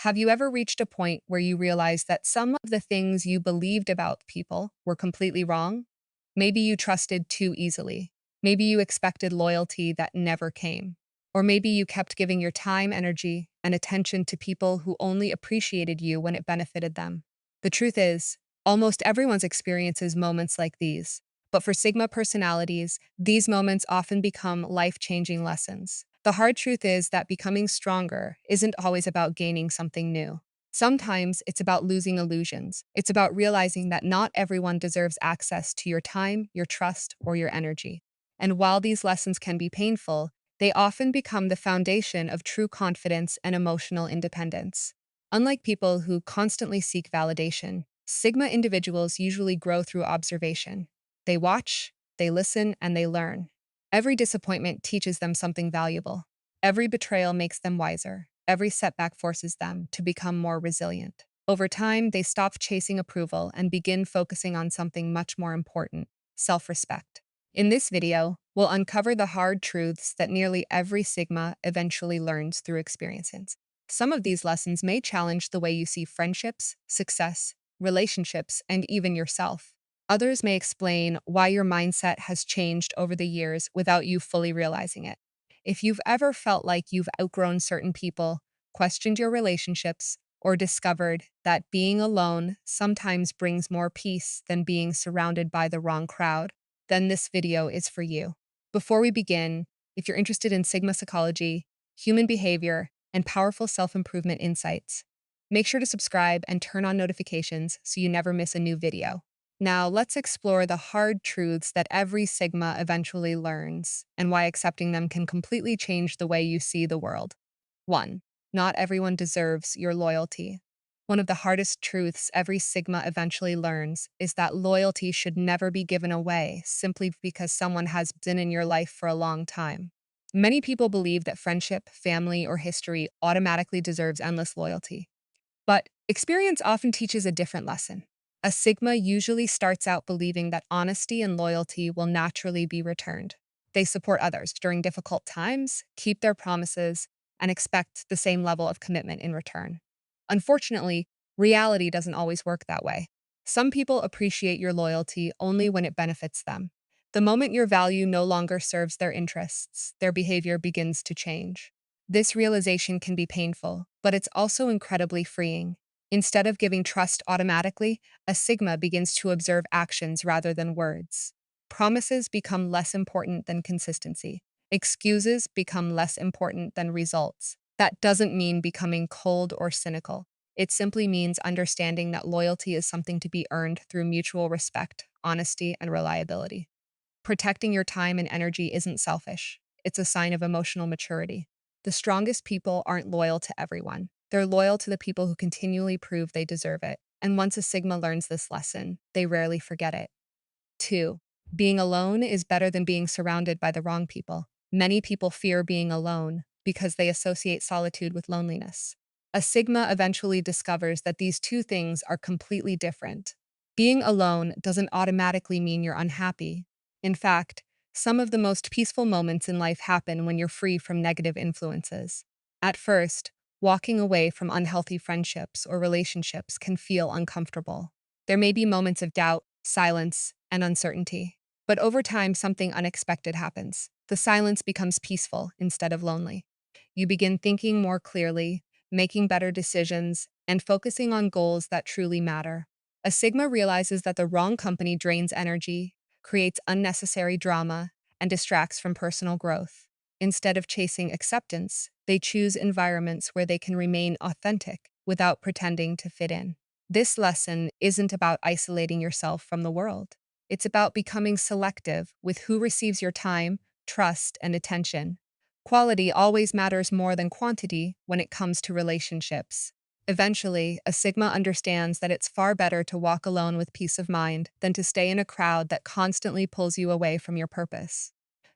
Have you ever reached a point where you realized that some of the things you believed about people were completely wrong? Maybe you trusted too easily. Maybe you expected loyalty that never came. Or maybe you kept giving your time, energy, and attention to people who only appreciated you when it benefited them. The truth is, almost everyone's experiences moments like these. But for Sigma personalities, these moments often become life-changing lessons. The hard truth is that becoming stronger isn't always about gaining something new. Sometimes it's about losing illusions. It's about realizing that not everyone deserves access to your time, your trust, or your energy. And while these lessons can be painful, they often become the foundation of true confidence and emotional independence. Unlike people who constantly seek validation, Sigma individuals usually grow through observation. They watch, they listen, and they learn. Every disappointment teaches them something valuable. Every betrayal makes them wiser. Every setback forces them to become more resilient. Over time, they stop chasing approval and begin focusing on something much more important: self-respect. In this video, we'll uncover the hard truths that nearly every Sigma eventually learns through experiences. Some of these lessons may challenge the way you see friendships, success, relationships, and even yourself. Others may explain why your mindset has changed over the years without you fully realizing it. If you've ever felt like you've outgrown certain people, questioned your relationships, or discovered that being alone sometimes brings more peace than being surrounded by the wrong crowd, then this video is for you. Before we begin, if you're interested in Sigma psychology, human behavior, and powerful self-improvement insights, make sure to subscribe and turn on notifications so you never miss a new video. Now, let's explore the hard truths that every Sigma eventually learns and why accepting them can completely change the way you see the world. 1. Not everyone deserves your loyalty. One of the hardest truths every Sigma eventually learns is that loyalty should never be given away simply because someone has been in your life for a long time. Many people believe that friendship, family, or history automatically deserves endless loyalty. But experience often teaches a different lesson. A Sigma usually starts out believing that honesty and loyalty will naturally be returned. They support others during difficult times, keep their promises, and expect the same level of commitment in return. Unfortunately, reality doesn't always work that way. Some people appreciate your loyalty only when it benefits them. The moment your value no longer serves their interests, their behavior begins to change. This realization can be painful, but it's also incredibly freeing. Instead of giving trust automatically, a Sigma begins to observe actions rather than words. Promises become less important than consistency. Excuses become less important than results. That doesn't mean becoming cold or cynical. It simply means understanding that loyalty is something to be earned through mutual respect, honesty, and reliability. Protecting your time and energy isn't selfish. It's a sign of emotional maturity. The strongest people aren't loyal to everyone. They're loyal to the people who continually prove they deserve it. And once a Sigma learns this lesson, they rarely forget it. 2. Being alone is better than being surrounded by the wrong people. Many people fear being alone because they associate solitude with loneliness. A Sigma eventually discovers that these two things are completely different. Being alone doesn't automatically mean you're unhappy. In fact, some of the most peaceful moments in life happen when you're free from negative influences. At first, walking away from unhealthy friendships or relationships can feel uncomfortable. There may be moments of doubt, silence, and uncertainty. But over time, something unexpected happens. The silence becomes peaceful instead of lonely. You begin thinking more clearly, making better decisions, and focusing on goals that truly matter. A Sigma realizes that the wrong company drains energy, creates unnecessary drama, and distracts from personal growth. Instead of chasing acceptance, they choose environments where they can remain authentic without pretending to fit in. This lesson isn't about isolating yourself from the world. It's about becoming selective with who receives your time, trust, and attention. Quality always matters more than quantity when it comes to relationships. Eventually, a Sigma understands that it's far better to walk alone with peace of mind than to stay in a crowd that constantly pulls you away from your purpose.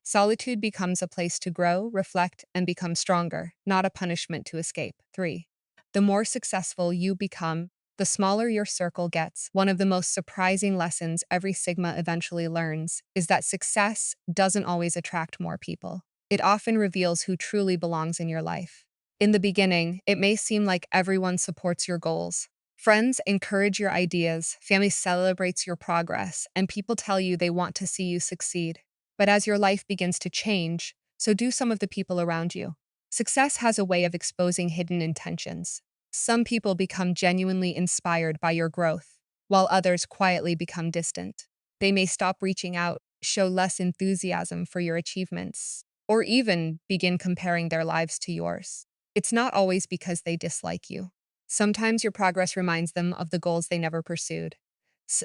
Solitude becomes a place to grow, reflect, and become stronger, not a punishment to escape. 3. The more successful you become, the smaller your circle gets. One of the most surprising lessons every Sigma eventually learns is that success doesn't always attract more people. It often reveals who truly belongs in your life. In the beginning, it may seem like everyone supports your goals. Friends encourage your ideas, family celebrates your progress, and people tell you they want to see you succeed. But as your life begins to change, so do some of the people around you. Success has a way of exposing hidden intentions. Some people become genuinely inspired by your growth, while others quietly become distant. They may stop reaching out, show less enthusiasm for your achievements, or even begin comparing their lives to yours. It's not always because they dislike you. Sometimes your progress reminds them of the goals they never pursued.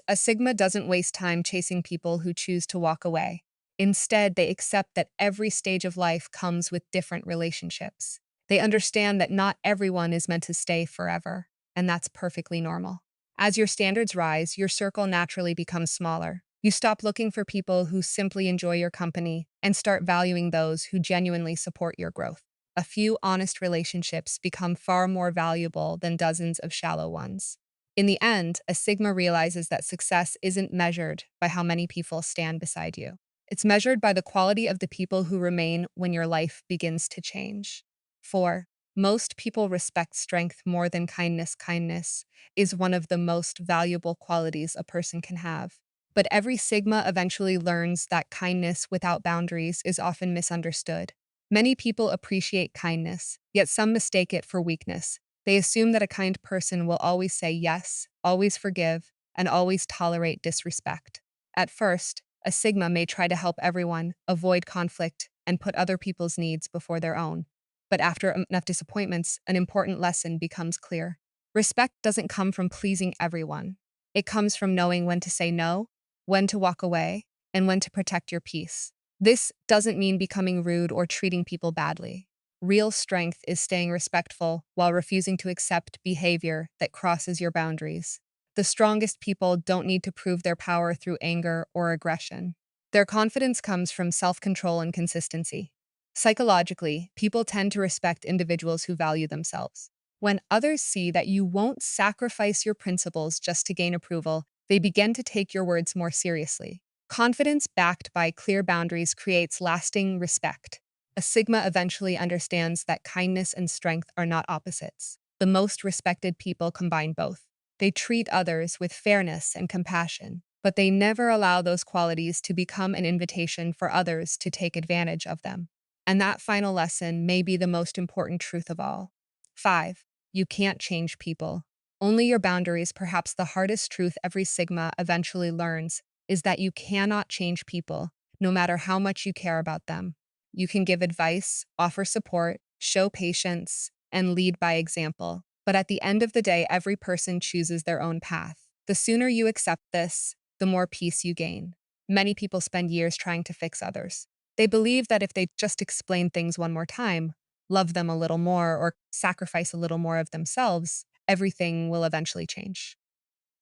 A Sigma doesn't waste time chasing people who choose to walk away. Instead, they accept that every stage of life comes with different relationships. They understand that not everyone is meant to stay forever, and that's perfectly normal. As your standards rise, your circle naturally becomes smaller. You stop looking for people who simply enjoy your company and start valuing those who genuinely support your growth. A few honest relationships become far more valuable than dozens of shallow ones. In the end, a Sigma realizes that success isn't measured by how many people stand beside you. It's measured by the quality of the people who remain when your life begins to change. 4. Most people respect strength more than kindness. Kindness is one of the most valuable qualities a person can have. But every Sigma eventually learns that kindness without boundaries is often misunderstood. Many people appreciate kindness, yet some mistake it for weakness. They assume that a kind person will always say yes, always forgive, and always tolerate disrespect. At first, a Sigma may try to help everyone, avoid conflict, and put other people's needs before their own. But after enough disappointments, an important lesson becomes clear. Respect doesn't come from pleasing everyone. It comes from knowing when to say no, when to walk away, and when to protect your peace. This doesn't mean becoming rude or treating people badly. Real strength is staying respectful while refusing to accept behavior that crosses your boundaries. The strongest people don't need to prove their power through anger or aggression. Their confidence comes from self-control and consistency. Psychologically, people tend to respect individuals who value themselves. When others see that you won't sacrifice your principles just to gain approval, they begin to take your words more seriously. Confidence backed by clear boundaries creates lasting respect. A Sigma eventually understands that kindness and strength are not opposites. The most respected people combine both. They treat others with fairness and compassion, but they never allow those qualities to become an invitation for others to take advantage of them. And that final lesson may be the most important truth of all. 5. You can't change people. Only your boundaries. Perhaps the hardest truth every Sigma eventually learns is that you cannot change people, no matter how much you care about them. You can give advice, offer support, show patience, and lead by example. But at the end of the day, every person chooses their own path. The sooner you accept this, the more peace you gain. Many people spend years trying to fix others. They believe that if they just explain things one more time, love them a little more, or sacrifice a little more of themselves, everything will eventually change.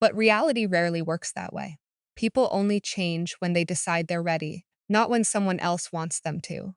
But reality rarely works that way. People only change when they decide they're ready, not when someone else wants them to.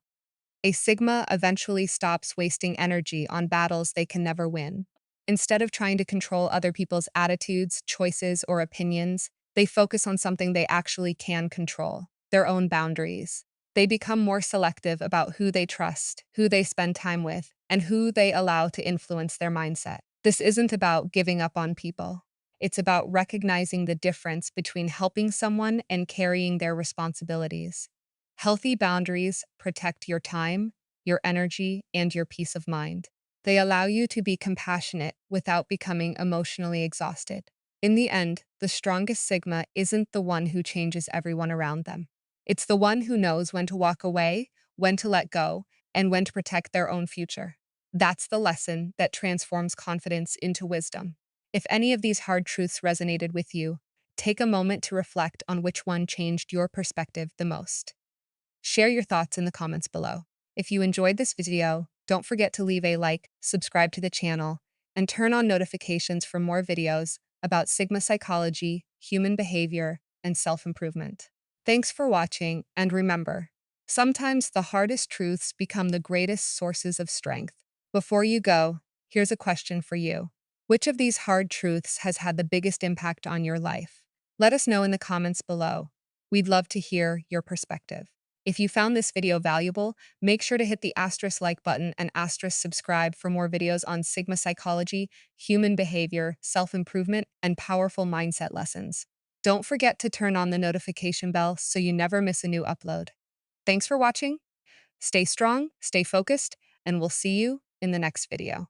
A Sigma eventually stops wasting energy on battles they can never win. Instead of trying to control other people's attitudes, choices, or opinions, they focus on something they actually can control: their own boundaries. They become more selective about who they trust, who they spend time with, and who they allow to influence their mindset. This isn't about giving up on people. It's about recognizing the difference between helping someone and carrying their responsibilities. Healthy boundaries protect your time, your energy, and your peace of mind. They allow you to be compassionate without becoming emotionally exhausted. In the end, the strongest Sigma isn't the one who changes everyone around them. It's the one who knows when to walk away, when to let go, and when to protect their own future. That's the lesson that transforms confidence into wisdom. If any of these hard truths resonated with you, take a moment to reflect on which one changed your perspective the most. Share your thoughts in the comments below. If you enjoyed this video, don't forget to leave a like, subscribe to the channel, and turn on notifications for more videos about Sigma psychology, human behavior, and self-improvement. Thanks for watching, and remember, sometimes the hardest truths become the greatest sources of strength. Before you go, here's a question for you. Which of these hard truths has had the biggest impact on your life? Let us know in the comments below. We'd love to hear your perspective. If you found this video valuable, make sure to hit the asterisk like button and asterisk subscribe for more videos on Sigma psychology, human behavior, self-improvement, and powerful mindset lessons. Don't forget to turn on the notification bell so you never miss a new upload. Thanks for watching. Stay strong, stay focused, and we'll see you in the next video.